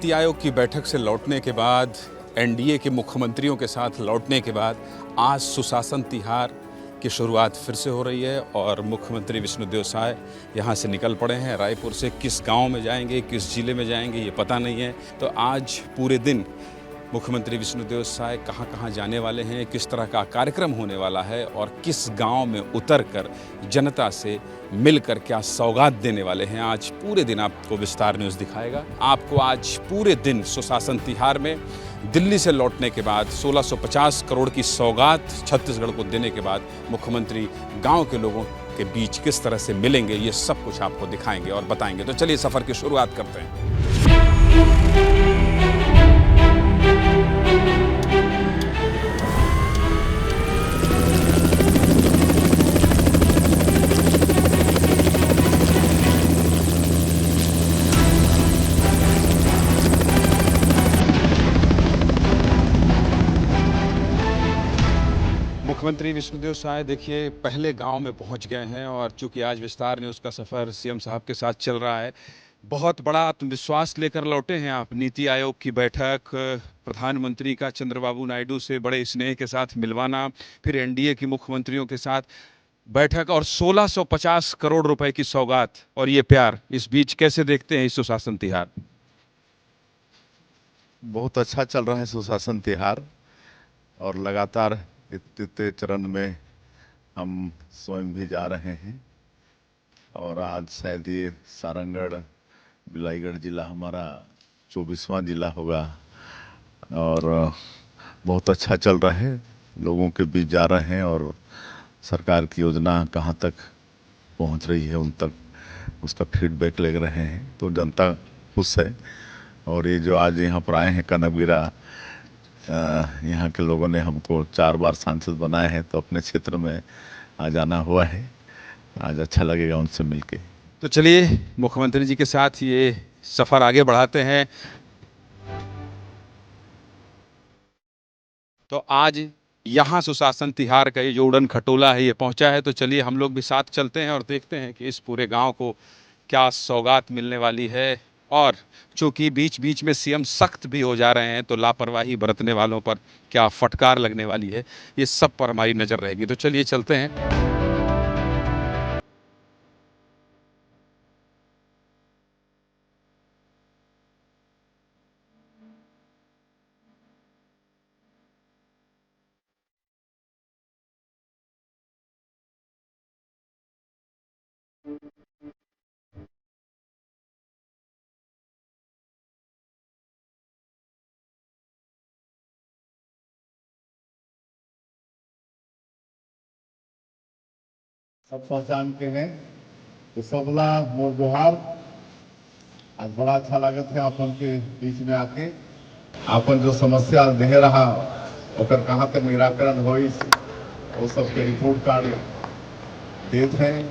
नीति आयोग की बैठक से लौटने के बाद, एनडीए के मुख्यमंत्रियों के साथ लौटने के बाद आज सुशासन तिहार की शुरुआत फिर से हो रही है और मुख्यमंत्री विष्णुदेव साय यहाँ से निकल पड़े हैं। रायपुर से किस गांव में जाएंगे, किस जिले में जाएंगे, ये पता नहीं है। तो आज पूरे दिन मुख्यमंत्री विष्णुदेव साय कहाँ कहाँ जाने वाले हैं, किस तरह का कार्यक्रम होने वाला है और किस गांव में उतरकर जनता से मिलकर क्या सौगात देने वाले हैं, आज पूरे दिन आपको विस्तार न्यूज़ दिखाएगा। आपको आज पूरे दिन सुशासन तिहार में दिल्ली से लौटने के बाद 1650 करोड़ की सौगात छत्तीसगढ़ को देने के बाद मुख्यमंत्री गांव के लोगों के बीच किस तरह से मिलेंगे, ये सब कुछ आपको दिखाएंगे और बताएंगे। तो चलिए सफ़र की शुरुआत करते हैं। मुख्यमंत्री विष्णुदेव साय देखिए पहले गांव में पहुंच गए हैं और चूंकि आज विस्तार न्यूज़ का सफ़र सीएम साहब के साथ चल रहा है, बहुत बड़ा आत्मविश्वास लेकर लौटे हैं आप। नीति आयोग की बैठक, प्रधानमंत्री का चंद्रबाबू नायडू से बड़े स्नेह के साथ मिलवाना, फिर एनडीए के मुख्यमंत्रियों के साथ बैठक और 1650 करोड़ रुपए की सौगात और ये प्यार, इस बीच कैसे देखते हैं इस सुशासन तिहार? बहुत अच्छा चल रहा है सुशासन तिहार और लगातार इतने चरण में हम स्वयं भी जा रहे हैं और आज शायद ये सारंगढ़ बिलाईगढ़ जिला हमारा 24वां जिला होगा और बहुत अच्छा चल रहा है। लोगों के बीच जा रहे हैं और सरकार की योजना कहाँ तक पहुँच रही है उन तक उसका फीडबैक ले रहे हैं, तो जनता खुश है। और ये जो आज यहाँ पर आए हैं कनकगिरा, यहाँ के लोगों ने हमको 4 बार सांसद बनाए हैं, तो अपने क्षेत्र में आज आना हुआ है। आज अच्छा लगेगा उनसे मिलके। तो चलिए मुख्यमंत्री जी के साथ ये सफ़र आगे बढ़ाते हैं। तो आज यहाँ सुशासन तिहार का ये जो उड़न खटोला है ये पहुँचा है, तो चलिए हम लोग भी साथ चलते हैं और देखते हैं कि इस पूरे गांव को क्या सौगात मिलने वाली है। और चूँकि बीच बीच में सीएम सख्त भी हो जा रहे हैं, तो लापरवाही बरतने वालों पर क्या फटकार लगने वाली है, ये सब पर हमारी नज़र रहेगी। तो चलिए चलते हैं। सब पहचानते हैं तो सबला मोर गुहार। आज बड़ा अच्छा लागत है आपन के बीच में आके। आपन जो समस्या दे रहा ओकर कहाँ तक निराकरण होई वो सब के रिपोर्ट कार्ड देते हैं।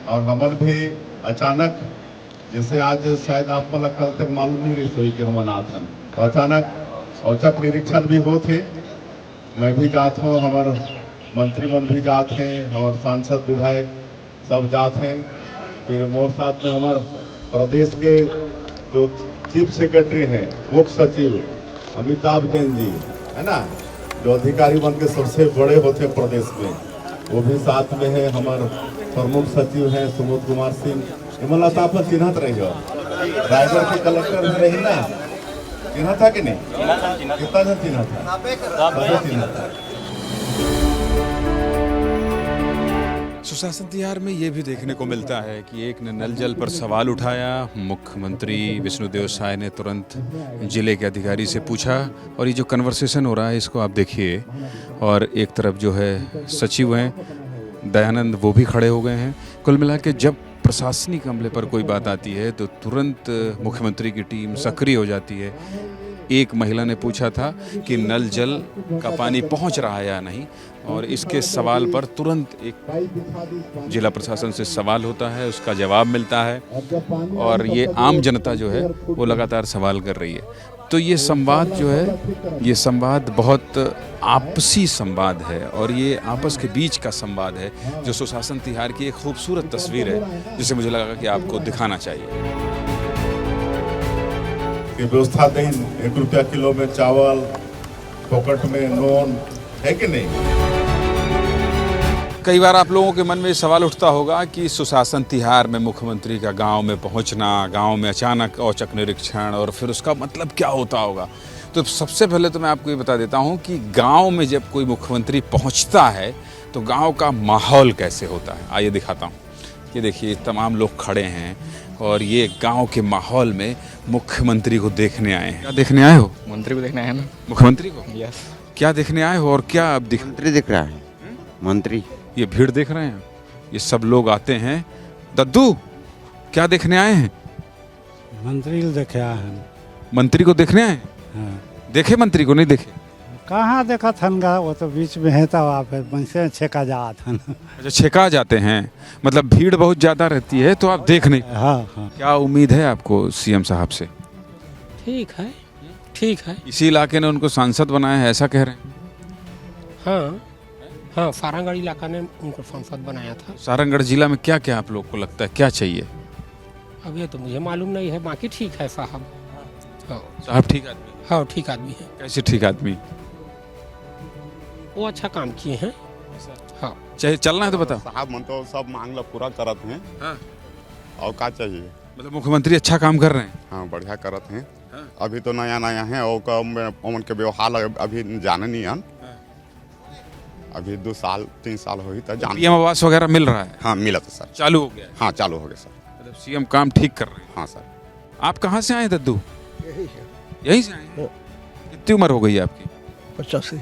और हमन भी अचानक, जैसे आज शायद आप मन कल तक मालूम नहीं रही सोई कि हम अनाथन, तो अचानक औचक निरीक्षण भी होते। मैं भी जात हूँ, हमारे मंत्रीमंडल भी जाते हैं और सांसद विधायक सब जाते हैं। फिर मोर साथ में हमारे प्रदेश के जो चीफ सेक्रेटरी हैं, मुख्य सचिव अमिताभ जैन जी है ना, जो अधिकारी बन के सबसे बड़े होते हैं प्रदेश में, वो भी साथ में है। हमारे प्रमुख सचिव हैं सुमोद कुमार सिंह। मतलब आप चिन्हत रही हो, रायगढ़ के कलेक्टर भी रही ना, चिन्ह था कि नहीं? कितना जन चिन्ह था? सुशासन तिहार में ये भी देखने को मिलता है कि एक ने नल जल पर सवाल उठाया, मुख्यमंत्री विष्णुदेव साय ने तुरंत जिले के अधिकारी से पूछा और ये जो कन्वर्सेशन हो रहा है इसको आप देखिए। और एक तरफ जो है सचिव हैं दयानंद, वो भी खड़े हो गए हैं। कुल मिला के जब प्रशासनिक अमले पर कोई बात आती है तो तुरंत मुख्यमंत्री की टीम सक्रिय हो जाती है। एक महिला ने पूछा था कि नल जल का पानी पहुंच रहा है या नहीं, और इसके सवाल पर तुरंत एक जिला प्रशासन से सवाल होता है, उसका जवाब मिलता है और ये आम जनता जो है वो लगातार सवाल कर रही है। तो ये संवाद जो है, ये संवाद बहुत आपसी संवाद है और ये आपस के बीच का संवाद है, जो सुशासन तिहार की एक खूबसूरत तस्वीर है जिसे मुझे लगा कि आपको दिखाना चाहिए। कि व्यवस्था नहीं, 1 रुपया किलो में चावल, पॉकेट में नून, है कि नहीं। कई बार आप लोगों के मन में ये सवाल उठता होगा कि सुशासन तिहार में मुख्यमंत्री का गांव में पहुंचना, गांव में अचानक औचक निरीक्षण, और फिर उसका मतलब क्या होता होगा। तो सबसे पहले तो मैं आपको ये बता देता हूं कि गांव में जब कोई मुख्यमंत्री पहुंचता है तो गांव का माहौल कैसे होता है, आइए दिखाता हूं। ये देखिए तमाम लोग खड़े हैं और ये गांव के माहौल में मुख्यमंत्री को देखने आए हैं। क्या देखने आए हो? मंत्री को देखना है ना। मुख्यमंत्री को? यस। क्या देखने आए हो और क्या अब मंत्री दिख रहा है। मंत्री ये भीड़ देख रहे हैं, ये सब लोग आते हैं। दद्दू क्या देखने आए हैं? मंत्री को देखे आए हैं। मंत्री को देखने आए हैं? हाँ। देखे मंत्री को? नहीं देखे? कहाँ देखा थनगा, वो तो बीच में है था, वहाँ पे से छेका जा था। अच्छा, छेका जाते हैं, मतलब भीड़ बहुत ज्यादा रहती है तो आप देख नहीं। हाँ हाँ। क्या उम्मीद है आपको सीएम साहब से? ठीक है, ठीक है। इसी इलाके ने उनको सांसद बनाया है ऐसा कह रहे हैं? हाँ हाँ, सारंगढ़ इलाका ने उनको सांसद बनाया था। सारंगढ़ जिला में क्या क्या आप लोग को लगता है क्या चाहिए? अब ये तो मुझे मालूम नहीं है, बाकी ठीक है साहब। हाँ साहब ठीक आदमी? हाँ, ठीक आदमी है। कैसे ठीक आदमी? वो अच्छा काम किए हैं। हाँ, चाहे चलना है तो बताओ। साहब मन तो सब मांग ला पूरा करत हैं। हाँ। और क्या चाहिए? मतलब मुख्यमंत्री अच्छा काम कर रहे हैं? हाँ, बढ़िया करत हैं। हाँ। अभी तो नया नया है और उमन के व्यवहार अभी जाने नहीं हन। अभी 2 साल 3 साल हो ही तो जान। पीएम आवास वगैरह मिल रहा है? हाँ, मिला था सर। चालू हो गया है? हाँ, चालू हो गया सर। मतलब सीएम काम ठीक कर रहे हैं? हाँ सर। आप कहाँ से आए दद्दू? यहीं से आए हैं? कितनी उम्र हो गई है आपकी? 85।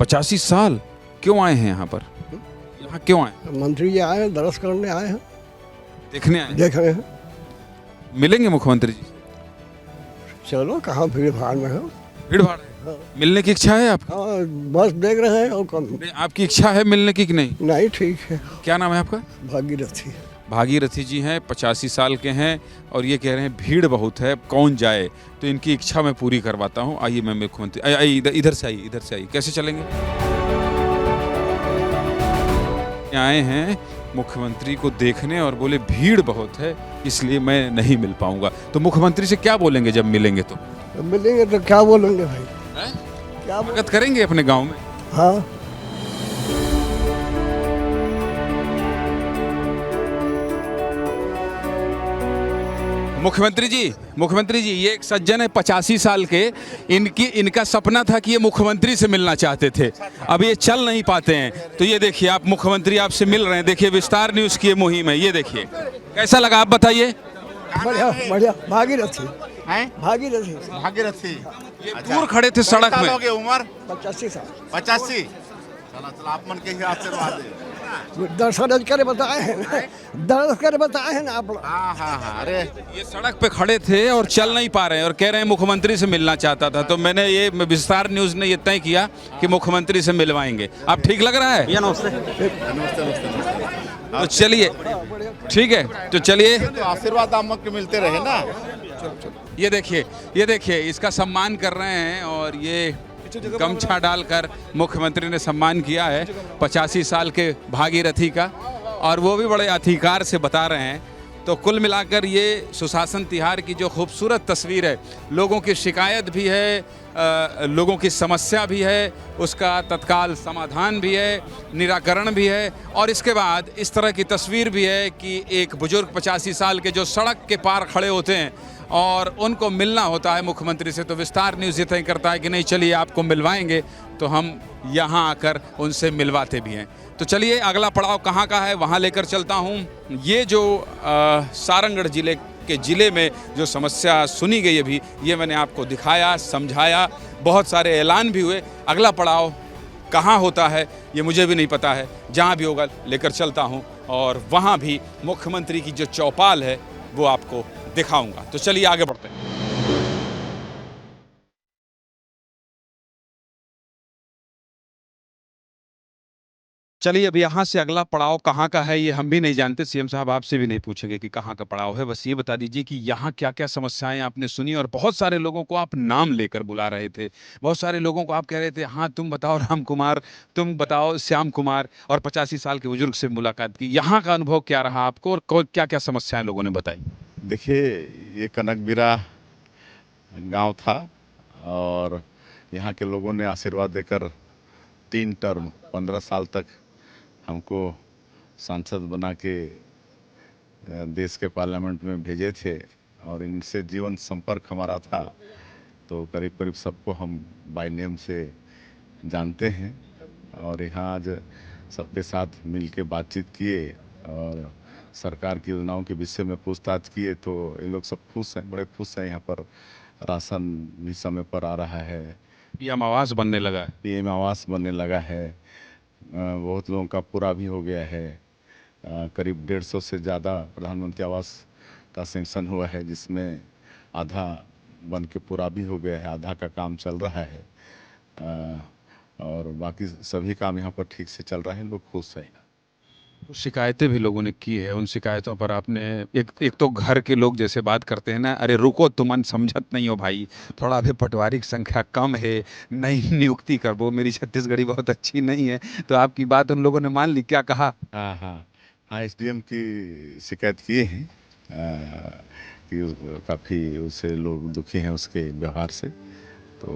85 साल? क्यों आए हैं यहाँ पर? यहाँ क्यों आए? मंत्री जी आए हैं, दरस करने आए हैं, देखने आए हैं? देख रहे हैं। मिलेंगे मुख्यमंत्री जी? चलो, कहाँ भीड़ भाड़ में है। भीड़ भाड़ है? मिलने की इच्छा है आपकी? हाँ, बस देख रहे हैं और कम नहीं, आपकी इच्छा है मिलने की कि नहीं? नहीं। ठीक है। क्या नाम है आपका? भागीरथी। भागीरथी जी हैं, 85 साल के हैं और ये कह रहे हैं भीड़ बहुत है, कौन जाए, तो इनकी इच्छा मैं पूरी करवाता हूँ। आइए मैं मुख्यमंत्री, आइए इधर से आइए, इधर से आइए। कैसे चलेंगे? आए हैं मुख्यमंत्री को देखने और बोले भीड़ बहुत है इसलिए मैं नहीं मिल पाऊंगा। तो मुख्यमंत्री से क्या बोलेंगे जब मिलेंगे तो? मिलेंगे तो क्या बोलेंगे भाई? क्या स्वागत करेंगे अपने गांव में? हाँ। मुख्यमंत्री जी ये एक सज्जन है 85 साल के, इनका सपना था कि ये मुख्यमंत्री से मिलना चाहते थे, अब ये चल नहीं पाते हैं। तो ये देखिए आप मुख्यमंत्री आपसे मिल रहे हैं। देखिए विस्तार न्यूज़ की ये मुहिम है, ये देखिए कैसा लगा आप बताइए। बढ़िया बढ़िया। भागीरथी। भागीरथी। भागीरथी ये दूर खड़े थे सड़क में। उम्र 85 साल। 85। चला आप मन के ही आशीर्वाद है। दर्शन करे बताए हैं, दर्शन करे बताए हैं ना आप लोग। हाँ हाँ हाँ। अरे ये सड़क पे खड़े थे और चल नहीं पा रहे हैं और कह रहे हैं मुख्यमंत्री से मिलना चाहता था, तो मैंने ये विस्तार न्यूज़ ने ये तय किया कि मुख्यमंत्री से मिलवाएंगे। आप ठीक लग रहा है? तो चलिए ठीक है, तो चलिए तो आशीर्वाद आप के मिलते रहे ना। ये देखिए इसका सम्मान कर रहे हैं और ये गमछा डालकर मुख्यमंत्री ने सम्मान किया है 85 साल के भागीरथी का, और वो भी बड़े अधिकार से बता रहे हैं। तो कुल मिलाकर ये सुशासन तिहार की जो खूबसूरत तस्वीर है, लोगों की शिकायत भी है, लोगों की समस्या भी है, उसका तत्काल समाधान भी है, निराकरण भी है, और इसके बाद इस तरह की तस्वीर भी है कि एक बुजुर्ग 85 साल के जो सड़क के पार खड़े होते हैं और उनको मिलना होता है मुख्यमंत्री से। तो विस्तार न्यूज़ ये तय करता है कि नहीं चलिए आपको मिलवाएंगे, तो हम यहाँ आकर उनसे मिलवाते भी हैं। तो चलिए अगला पड़ाव कहाँ का है वहाँ लेकर चलता हूँ। ये जो सारंगढ़ जिले में जो समस्या सुनी गई अभी, ये मैंने आपको दिखाया, समझाया, बहुत सारे ऐलान भी हुए। अगला पड़ाव कहाँ होता है ये मुझे भी नहीं पता है, जहाँ भी होगा लेकर चलता हूँ और वहाँ भी मुख्यमंत्री की जो चौपाल है वो आपको दिखाऊंगा। तो चलिए आगे बढ़ते हैं। चलिए अब यहाँ से अगला पड़ाव कहाँ का है ये हम भी नहीं जानते। सीएम साहब आपसे भी नहीं पूछेंगे कि कहाँ का पड़ाव है, बस ये बता दीजिए कि यहाँ क्या क्या समस्याएं आपने सुनी। और बहुत सारे लोगों को आप नाम लेकर बुला रहे थे, बहुत सारे लोगों को आप कह रहे थे हाँ तुम बताओ राम कुमार, तुम बताओ श्याम कुमार, और 85 साल के बुजुर्ग से मुलाकात की। यहाँ का अनुभव क्या रहा आपको और क्या क्या समस्याएं लोगों ने बताई? देखिए, ये कनकबिरा गांव था और यहाँ के लोगों ने आशीर्वाद देकर 3 टर्म 15 साल तक हमको सांसद बना के देश के पार्लियामेंट में भेजे थे और इनसे जीवन संपर्क हमारा था, तो करीब करीब सबको हम बाय नेम से जानते हैं और यहाँ आज सबके साथ मिल के बातचीत किए और सरकार की योजनाओं के विषय में पूछताछ किए, तो ये लोग सब खुश हैं, बड़े खुश हैं। यहाँ पर राशन भी समय पर आ रहा है, पीएम आवास बनने लगा है। पीएम आवास बनने लगा है, बहुत लोगों का पूरा भी हो गया है। करीब 150 से ज़्यादा प्रधानमंत्री आवास का सेंक्शन हुआ है, जिसमें आधा बन के पूरा भी हो गया है, आधा का काम चल रहा है और बाकी सभी काम यहाँ पर ठीक से चल रहा है, लोग खुश हैं। तो शिकायतें भी लोगों ने की है, उन शिकायतों पर आपने एक तो घर के लोग जैसे बात करते हैं ना, अरे रुको तुम समझत नहीं हो भाई, थोड़ा अभी पटवारी की संख्या कम है, नई नियुक्ति कर वो, मेरी छत्तीसगढ़ी बहुत अच्छी नहीं है, तो आपकी बात उन लोगों ने मान ली, क्या कहा? हाँ, एसडीएम की शिकायत किए हैं कि काफ़ी उससे लोग दुखी हैं उसके व्यवहार से, तो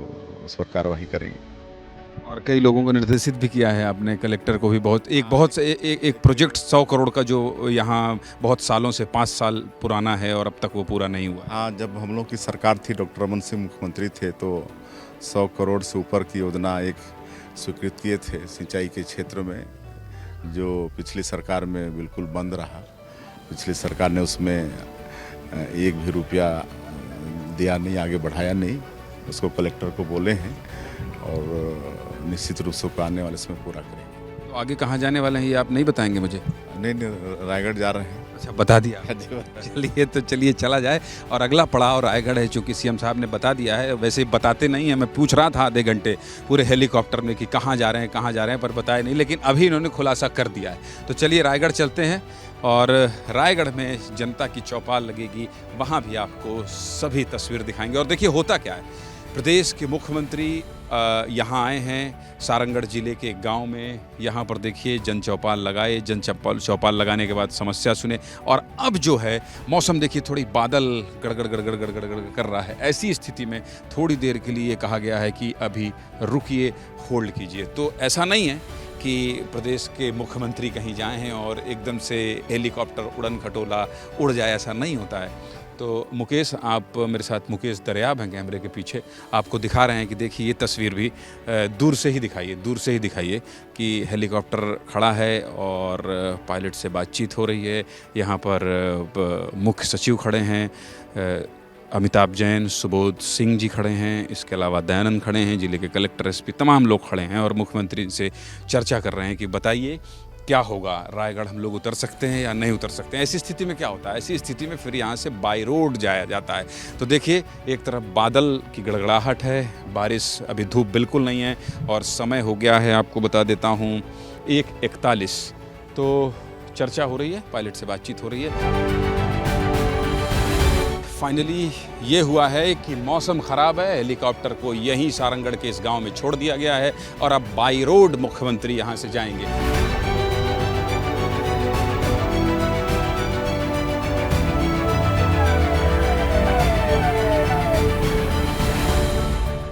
उस पर कार्रवाई करेंगे। और कई लोगों को निर्देशित भी किया है आपने, कलेक्टर को भी एक प्रोजेक्ट 100 करोड़ का जो यहाँ बहुत सालों से 5 साल पुराना है और अब तक वो पूरा नहीं हुआ। हाँ, जब हम लोग की सरकार थी, डॉक्टर रमन सिंह मुख्यमंत्री थे, तो 100 करोड़ से ऊपर की योजना एक स्वीकृत किए थे सिंचाई के क्षेत्र में, जो पिछली सरकार में बिल्कुल बंद रहा। पिछली सरकार ने उसमें एक भी रुपया दिया नहीं, आगे बढ़ाया नहीं। उसको कलेक्टर को बोले हैं और निश्चित रूप से आने वाले समय पूरा करेंगे। तो आगे कहाँ जाने वाले हैं ये आप नहीं बताएंगे मुझे? नहीं, रायगढ़ जा रहे हैं। अच्छा, बता दिया। चलिए चला जाए। और अगला पड़ाव रायगढ़ है, चूँकि सीएम साहब ने बता दिया है। वैसे ही बताते नहीं हैं, मैं पूछ रहा था आधे घंटे पूरे हेलीकॉप्टर में कि कहाँ जा रहे हैं, पर बताए नहीं, लेकिन अभी इन्होंने खुलासा कर दिया है। तो चलिए रायगढ़ चलते हैं और रायगढ़ में जनता की चौपाल लगेगी, वहाँ भी आपको सभी तस्वीर दिखाएंगे। और देखिए होता क्या है, प्रदेश के मुख्यमंत्री यहाँ आए हैं सारंगढ़ जिले के गांव में। यहाँ पर देखिए जन चौपाल लगाए, चौपाल लगाने के बाद समस्या सुने। और अब जो है मौसम देखिए, थोड़ी बादल गड़गड़ कर रहा है। ऐसी स्थिति में थोड़ी देर के लिए कहा गया है कि अभी रुकिए, होल्ड कीजिए। तो ऐसा नहीं है कि प्रदेश के मुख्यमंत्री कहीं जाए हैं और एकदम से हेलीकॉप्टर उड़न खटोला उड़ जाए, ऐसा नहीं होता है। तो मुकेश, आप मेरे साथ, मुकेश दरियाब हैं कैमरे के पीछे, आपको दिखा रहे हैं कि देखिए ये तस्वीर भी दूर से ही दिखाइए कि हेलीकॉप्टर खड़ा है और पायलट से बातचीत हो रही है। यहाँ पर मुख्य सचिव खड़े हैं, अमिताभ जैन, सुबोध सिंह जी खड़े हैं, इसके अलावा दयानंद खड़े हैं, जिले के कलेक्टर, एसपी, तमाम लोग खड़े हैं और मुख्यमंत्री से चर्चा कर रहे हैं कि बताइए क्या होगा, रायगढ़ हम लोग उतर सकते हैं या नहीं उतर सकते हैं। ऐसी स्थिति में क्या होता है? ऐसी स्थिति में फिर यहाँ से बाय रोड जाया जाता है। तो देखिए, एक तरफ बादल की गड़गड़ाहट है, बारिश, अभी धूप बिल्कुल नहीं है और समय हो गया है, आपको बता देता हूँ 1:41। तो चर्चा हो रही है, पायलट से बातचीत हो रही है। फाइनली ये हुआ है कि मौसम ख़राब है, हेलीकॉप्टर को यहीं सारंगढ़ के इस गांव में छोड़ दिया गया है और अब बाय रोड मुख्यमंत्री यहाँ से जाएंगे।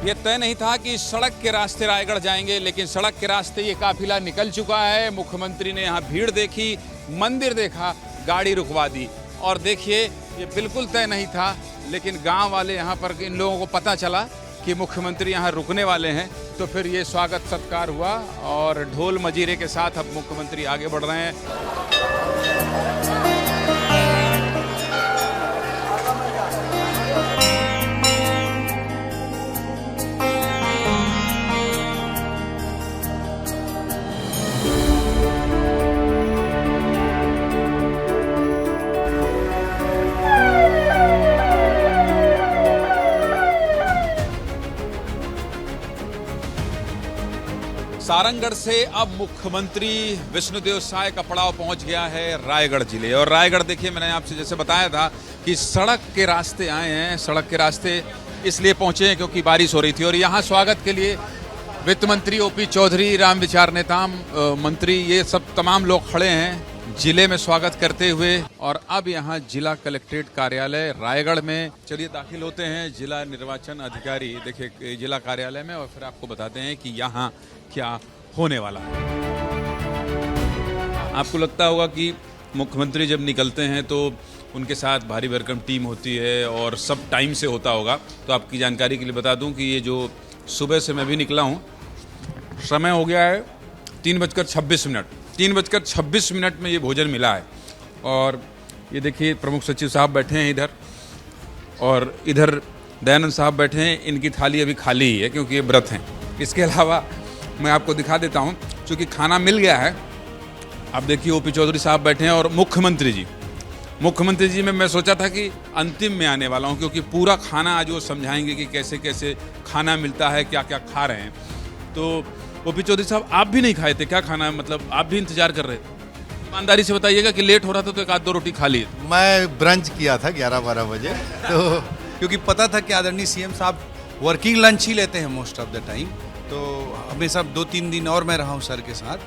ये तय नहीं था कि सड़क के रास्ते रायगढ़ जाएंगे, लेकिन सड़क के रास्ते ये काफिला निकल चुका है। मुख्यमंत्री ने यहाँ भीड़ देखी, मंदिर देखा, गाड़ी रुकवा दी। और देखिए, ये बिल्कुल तय नहीं था, लेकिन गांव वाले यहाँ पर, इन लोगों को पता चला कि मुख्यमंत्री यहाँ रुकने वाले हैं, तो फिर ये स्वागत सत्कार हुआ और ढोल मजीरे के साथ अब मुख्यमंत्री आगे बढ़ रहे हैं। सारंगढ़ से अब मुख्यमंत्री विष्णुदेव साय का पड़ाव पहुंच गया है रायगढ़ जिले। और रायगढ़ देखिए, मैंने आपसे जैसे बताया था कि सड़क के रास्ते आए हैं। सड़क के रास्ते इसलिए पहुंचे हैं क्योंकि बारिश हो रही थी और यहाँ स्वागत के लिए वित्त मंत्री ओपी चौधरी, राम विचार नेताम मंत्री, ये सब तमाम लोग खड़े हैं। जिले में स्वागत करते हुए और अब यहाँ जिला कलेक्ट्रेट कार्यालय रायगढ़ में चलिए दाखिल होते हैं जिला निर्वाचन अधिकारी देखिए जिला कार्यालय में और फिर आपको बताते हैं कि यहाँ क्या होने वाला है। आपको लगता होगा कि मुख्यमंत्री जब निकलते हैं तो उनके साथ भारी भरकम टीम होती है और सब टाइम से होता होगा। तो आपकी जानकारी के लिए बता दूं कि ये जो सुबह से मैं भी निकला हूं, समय हो गया है 3:26। 3:26 में ये भोजन मिला है। और ये देखिए प्रमुख सचिव साहब बैठे हैं इधर और इधर दयानंद साहब बैठे हैं। इनकी थाली अभी खाली ही है क्योंकि ये व्रत हैं। इसके अलावा मैं आपको दिखा देता हूँ, चूँकि खाना मिल गया है। आप देखिए ओपी चौधरी साहब बैठे हैं और मुख्यमंत्री जी में मैं सोचा था कि अंतिम में आने वाला हूँ क्योंकि पूरा खाना आज वो समझाएंगे कि कैसे कैसे खाना मिलता है, क्या क्या खा रहे हैं। तो ओपी चौधरी साहब आप भी नहीं खाए थे क्या खाना, मतलब आप भी इंतजार कर रहे थे? ईमानदारी से बताइएगा कि लेट हो रहा था तो एक आध दो रोटी खा लिए? मैं ब्रंच किया था 11-12 बजे, तो क्योंकि पता था कि आदरणीय सीएम साहब वर्किंग लंच ही लेते हैं मोस्ट ऑफ द टाइम। तो हमेशा 2-3 दिन और मैं रहा हूँ सर के साथ,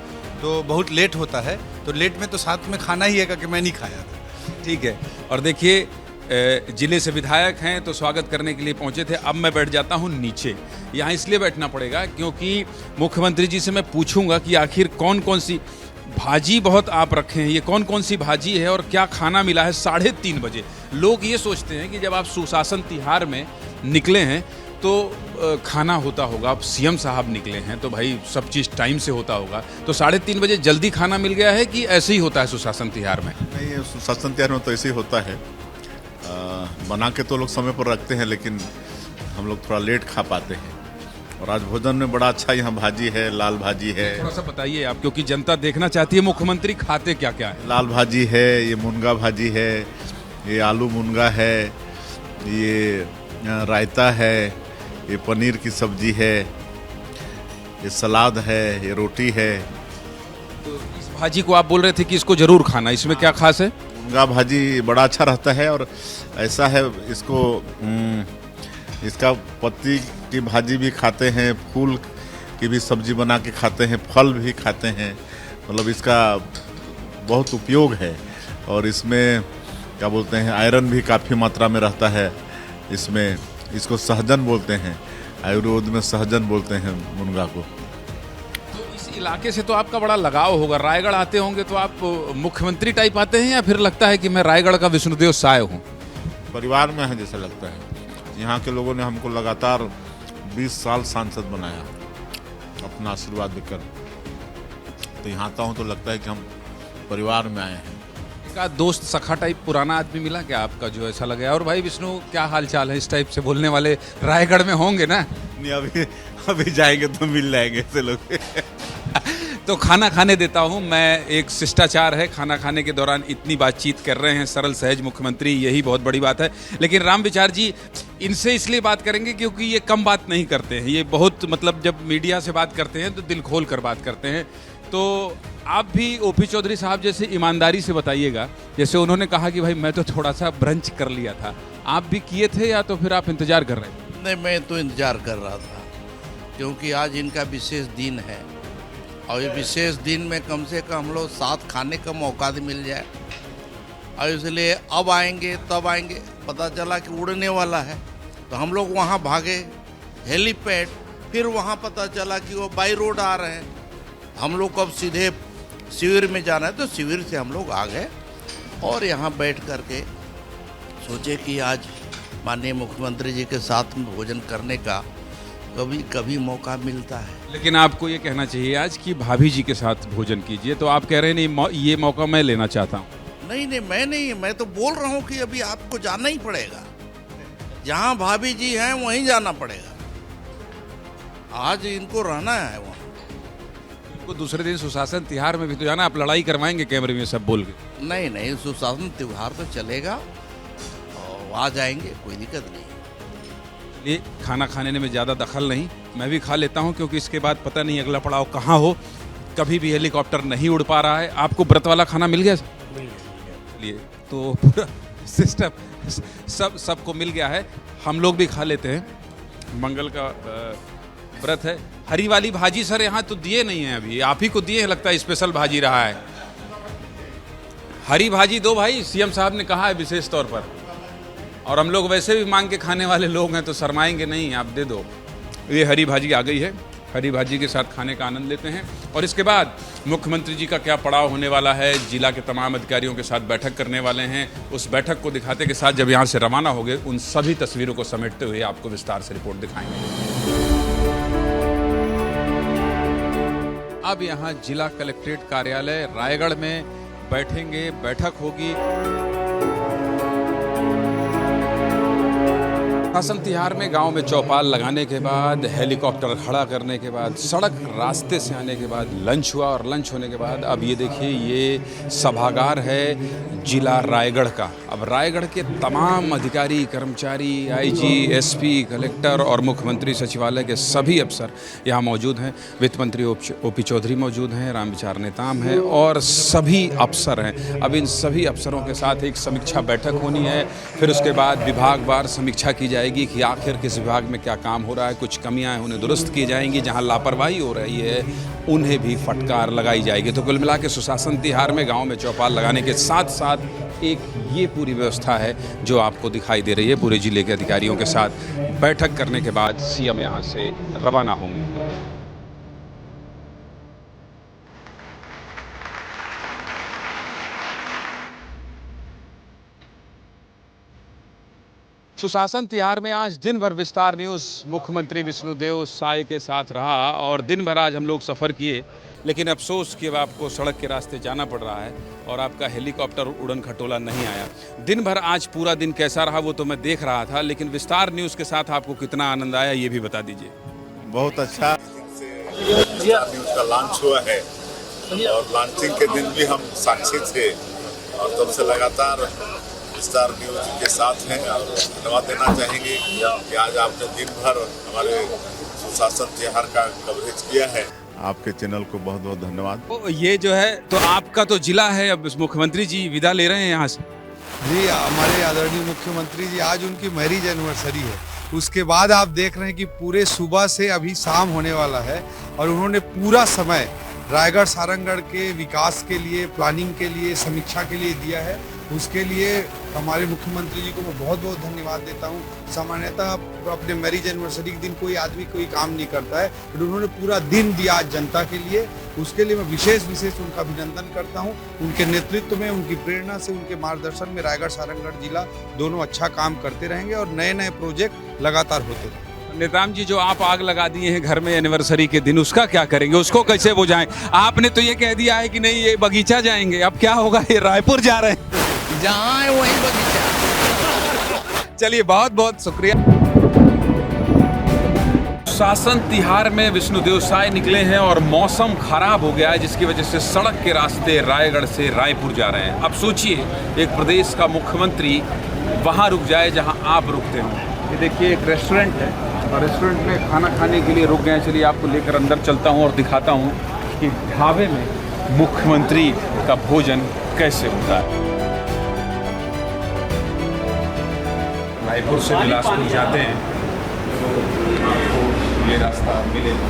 तो बहुत लेट होता है। तो लेट में तो साथ में खाना ही है कि मैं नहीं खाया था। ठीक है। और देखिए जिले से विधायक हैं तो स्वागत करने के लिए पहुंचे थे। अब मैं बैठ जाता हूं नीचे। यहाँ इसलिए बैठना पड़ेगा क्योंकि मुख्यमंत्री जी से मैं पूछूंगा कि आखिर कौन कौन सी भाजी बहुत आप रखे हैं, ये कौन कौन सी भाजी है और क्या खाना मिला है 3:30 बजे। लोग ये सोचते हैं कि जब आप सुशासन तिहार में निकले हैं तो खाना होता होगा, अब सीएम साहब निकले हैं तो भाई सब चीज़ टाइम से होता होगा। तो 3:30 बजे जल्दी खाना मिल गया है कि ऐसे ही होता है सुशासन तिहार में? नहीं, सुशासन तिहार में तो ऐसे ही होता है। बना के तो लोग समय पर रखते हैं लेकिन हम लोग थोड़ा लेट खा पाते हैं। और आज भोजन में बड़ा अच्छा यहाँ भाजी है, लाल भाजी है। थोड़ा सा बताइए आप, क्योंकि जनता देखना चाहती है मुख्यमंत्री खाते क्या क्या है। लाल भाजी है, ये मुनगा भाजी है, ये आलू मुनगा है, ये रायता है, ये पनीर की सब्जी है, ये सलाद है, ये रोटी है। तो इस भाजी को आप बोल रहे थे कि इसको जरूर खाना, इसमें क्या खास है? मुनगा भाजी बड़ा अच्छा रहता है और ऐसा है इसको इसका पत्ती की भाजी भी खाते हैं, फूल की भी सब्जी बना के खाते हैं, फल भी खाते हैं। मतलब इसका बहुत उपयोग है और इसमें क्या बोलते हैं आयरन भी काफ़ी मात्रा में रहता है। इसमें इसको सहजन बोलते हैं, आयुर्वेद में सहजन बोलते हैं मुनगा को। तो इस इलाके से तो आपका बड़ा लगाव होगा, रायगढ़ आते होंगे तो आप मुख्यमंत्री टाइप आते हैं या फिर लगता है कि मैं रायगढ़ का विष्णुदेव साय हूँ? परिवार में है जैसा लगता है। यहाँ के लोगों ने हमको लगातार 20 साल सांसद बनाया अपना आशीर्वाद देकर, तो यहाँ आता हूँ तो लगता है कि हम परिवार में आए हैं। का दोस्त सखा टाइप पुराना आदमी मिला क्या आपका जो ऐसा लगा? और भाई विष्णु क्या हाल चाल है, इस टाइप से बोलने वाले रायगढ़ में होंगे ना? नहीं, अभी जाएंगे तो मिल जाएंगे ऐसे लोग। तो खाना खाने देता हूं मैं। एक शिष्टाचार है, खाना खाने के दौरान इतनी बातचीत कर रहे हैं सरल सहज मुख्यमंत्री, यही बहुत बड़ी बात है। लेकिन राम विचार जी, इनसे इसलिए बात करेंगे क्योंकि ये कम बात नहीं करते हैं। ये बहुत मतलब जब मीडिया से बात करते हैं तो दिल खोल कर बात करते हैं। तो आप भी ओपी चौधरी साहब जैसे ईमानदारी से बताइएगा, जैसे उन्होंने कहा कि भाई मैं तो थोड़ा सा ब्रंच कर लिया था, आप भी किए थे या तो फिर आप इंतजार कर रहे थे? नहीं, मैं तो इंतजार कर रहा था क्योंकि आज इनका विशेष दिन है और ये विशेष दिन में कम से कम हम लोग साथ खाने का मौका भी मिल जाए। और इसलिए अब आएंगे तब आएंगे, पता चला कि उड़ने वाला है तो हम लोग वहाँ भागे हेलीपैड, फिर वहाँ पता चला कि वो बाई रोड आ रहे हैं। हम लोग को अब सीधे शिविर में जाना है तो शिविर से हम लोग आ गए और यहाँ बैठ कर के सोचे कि आज माननीय मुख्यमंत्री जी के साथ में भोजन करने का कभी कभी मौका मिलता है। लेकिन आपको ये कहना चाहिए आज कि भाभी जी के साथ भोजन कीजिए, तो आप कह रहे हैं नहीं ये मौका मैं लेना चाहता हूँ। नहीं, मैं तो बोल रहा हूँ कि अभी आपको जाना ही पड़ेगा, जहाँ भाभी जी हैं वहीं जाना पड़ेगा। आज इनको रहना है वहाँ। इनको दूसरे दिन सुशासन तिहार में भी तो जाना, आप लड़ाई करवाएंगे कैमरे में सब बोल के? नहीं, सुशासन त्योहार तो चलेगा और आ जाएंगे, कोई दिक्कत नहीं। ये खाना खाने में ज़्यादा दखल नहीं, मैं भी खा लेता हूँ क्योंकि इसके बाद पता नहीं अगला पड़ाव कहाँ हो। कभी भी हेलीकॉप्टर नहीं उड़ पा रहा है। आपको व्रत वाला खाना मिल गया? चलिए, तो पूरा सिस्टम सबको मिल गया है। हम लोग भी खा लेते हैं। मंगल का व्रत है। हरी वाली भाजी सर यहाँ तो दिए नहीं है अभी, आप ही को दिए हैं लगता है, स्पेशल भाजी रहा है। हरी भाजी दो भाई, सीएम साहब ने कहा है विशेष तौर पर। और हम लोग वैसे भी मांग के खाने वाले लोग हैं तो शर्माएंगे नहीं, आप दे दो। ये हरी भाजी आ गई है, हरी भाजी के साथ खाने का आनंद लेते हैं। और इसके बाद मुख्यमंत्री जी का क्या पड़ाव होने वाला है, जिला के तमाम अधिकारियों के साथ बैठक करने वाले हैं। उस बैठक को दिखाते के साथ जब यहाँ से रवाना हो गए, उन सभी तस्वीरों को समेटते हुए आपको विस्तार से रिपोर्ट दिखाएंगे। अब यहाँ जिला कलेक्ट्रेट कार्यालय रायगढ़ में बैठेंगे, बैठक होगी। शासन तिहार में गांव में चौपाल लगाने के बाद, हेलीकॉप्टर खड़ा करने के बाद, सड़क रास्ते से आने के बाद लंच हुआ और लंच होने के बाद अब ये देखिए ये सभागार है जिला रायगढ़ का। अब रायगढ़ के तमाम अधिकारी, कर्मचारी, आईजी, एसपी, कलेक्टर और मुख्यमंत्री सचिवालय के सभी अफसर यहाँ मौजूद हैं। वित्त मंत्री ओपी चौधरी मौजूद हैं, रामविचार नेताम हैं और सभी अफसर हैं। अब इन सभी अफसरों के साथ एक समीक्षा बैठक होनी है, फिर उसके बाद विभागवार समीक्षा की जाएगी कि आखिर किस विभाग में क्या काम हो रहा है, कुछ कमियां हैं उन्हें दुरुस्त की जाएंगी, जहां लापरवाही हो रही है उन्हें भी फटकार लगाई जाएगी। तो कुल मिला के सुशासन तिहार में गांव में चौपाल लगाने के साथ साथ एक ये पूरी व्यवस्था है जो आपको दिखाई दे रही है। पूरे जिले के अधिकारियों के साथ बैठक करने के बाद सीएम यहाँ से रवाना होंगे। सुशासन तिहार में आज दिन भर विस्तार न्यूज़ मुख्यमंत्री विष्णुदेव साय के साथ रहा और दिन भर आज हम लोग सफ़र किए, लेकिन अफसोस कि अब आपको सड़क के रास्ते जाना पड़ रहा है और आपका हेलीकॉप्टर उड़न खटोला नहीं आया। दिन भर आज पूरा दिन कैसा रहा वो तो मैं देख रहा था, लेकिन विस्तार न्यूज़ के साथ आपको कितना आनंद आया ये भी बता दीजिए। बहुत अच्छा न्यूज़ का लॉन्च हुआ है और लॉन्चिंग के दिन भी हम साक्षी थे और तब से लगातार विस्तार न्यूज के साथ हैं और धन्यवाद देना चाहेंगे कि आज आपने दिन भर हमारे सुशासन तिहार का कवरेज किया है। आपके चैनल को बहुत बहुत धन्यवाद। ये जो है तो आपका तो जिला है, अब मुख्यमंत्री जी विदा ले रहे हैं यहाँ से। जी, हमारे आदरणीय मुख्यमंत्री जी आज उनकी मैरिज एनिवर्सरी है, उसके बाद आप देख रहे हैं कि पूरे सुबह से अभी शाम होने वाला है और उन्होंने पूरा समय रायगढ़ सारंगगढ़ के विकास के लिए, प्लानिंग के लिए, समीक्षा के लिए दिया है। उसके लिए हमारे मुख्यमंत्री जी को मैं बहुत बहुत धन्यवाद देता हूँ। सामान्यतः अपने मैरिज एनिवर्सरी के दिन कोई आदमी कोई काम नहीं करता है, तो उन्होंने पूरा दिन दिया आज जनता के लिए, उसके लिए मैं विशेष उनका अभिनंदन करता हूँ। उनके नेतृत्व में, उनकी प्रेरणा से, उनके मार्गदर्शन में रायगढ़ सारंगगढ़ जिला दोनों अच्छा काम करते रहेंगे और नए नए प्रोजेक्ट लगातार होते रहेंगे। नेताम जी, जो आप आग लगा दिए हैं घर में एनिवर्सरी के दिन, उसका क्या करेंगे, उसको कैसे बुझाएं? आपने तो ये कह दिया है कि नहीं ये बगीचा जाएंगे, अब क्या होगा? ये रायपुर जा रहे हैं, जहाँ है वहीं बगीचा। चलिए बहुत बहुत शुक्रिया। शासन तिहार में विष्णुदेव साय निकले हैं और मौसम खराब हो गया है, जिसकी वजह से सड़क के रास्ते रायगढ़ से रायपुर जा रहे हैं। अब सोचिए एक प्रदेश का मुख्यमंत्री वहाँ रुक जाए जहाँ आप रुकते हो। ये देखिए एक रेस्टोरेंट है और रेस्टोरेंट में खाना खाने के लिए रुक गए। चलिए आपको लेकर अंदर चलता हूँ और दिखाता हूँ कि ढाबे में मुख्यमंत्री का भोजन कैसे होता है। रायपुर से बिलासपुर जाते हैं तो आपको ये रास्ता मिलेगा।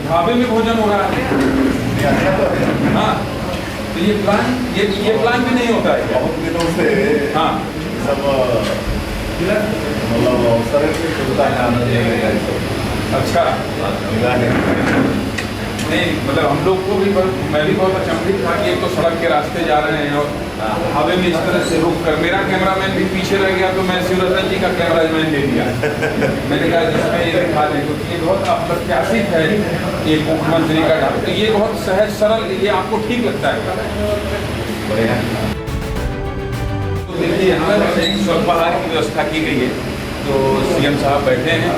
ढाबे में भोजन हो रहा है। हाँ, तो ये प्लान भी नहीं होता है बहुत दिनों से। हाँ, सब मतलब अवसर की सुविधा है। अच्छा, नहीं मतलब हम लोग को भी, मैं भी बहुत अचंभित था कि एक तो सड़क के रास्ते जा रहे हैं और हवा में इस तरह से रुक कर, मेरा कैमरामैन भी पीछे रह गया तो मैं शिवरतन जी का कैमरामैन ले लिया। मैंने कहा जिसमें ये दिखा दें, क्योंकि ये बहुत अप्रत्याशित है एक मुख्यमंत्री का ढाबा। तो ये बहुत सहज सरल, ये आपको ठीक लगता है? तो देखिए अंदर एक स्वल्पाहार की व्यवस्था की गई है, तो सीएम साहब बैठे हैं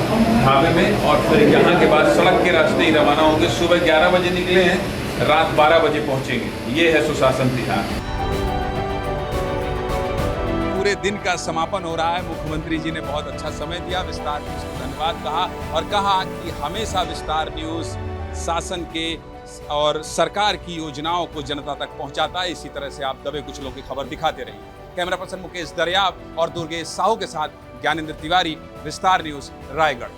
ढाबे में और फिर यहाँ के बाद सड़क के रास्ते ही रवाना होंगे। सुबह 11 बजे निकले हैं, रात 12 बजे पहुँचेंगे। ये है सुशासन तिहार। पूरे दिन का समापन हो रहा है। मुख्यमंत्री जी ने बहुत अच्छा समय दिया, विस्तार न्यूज़ को धन्यवाद कहा और कहा कि हमेशा विस्तार न्यूज़ शासन के और सरकार की योजनाओं को जनता तक पहुंचाता है। इसी तरह से आप दबे कुचलों की खबर दिखाते रहिए। कैमरा पर्सन मुकेश दरियाव और दुर्गेश साहू के साथ ज्ञानेंद्र तिवारी, विस्तार न्यूज़, रायगढ़।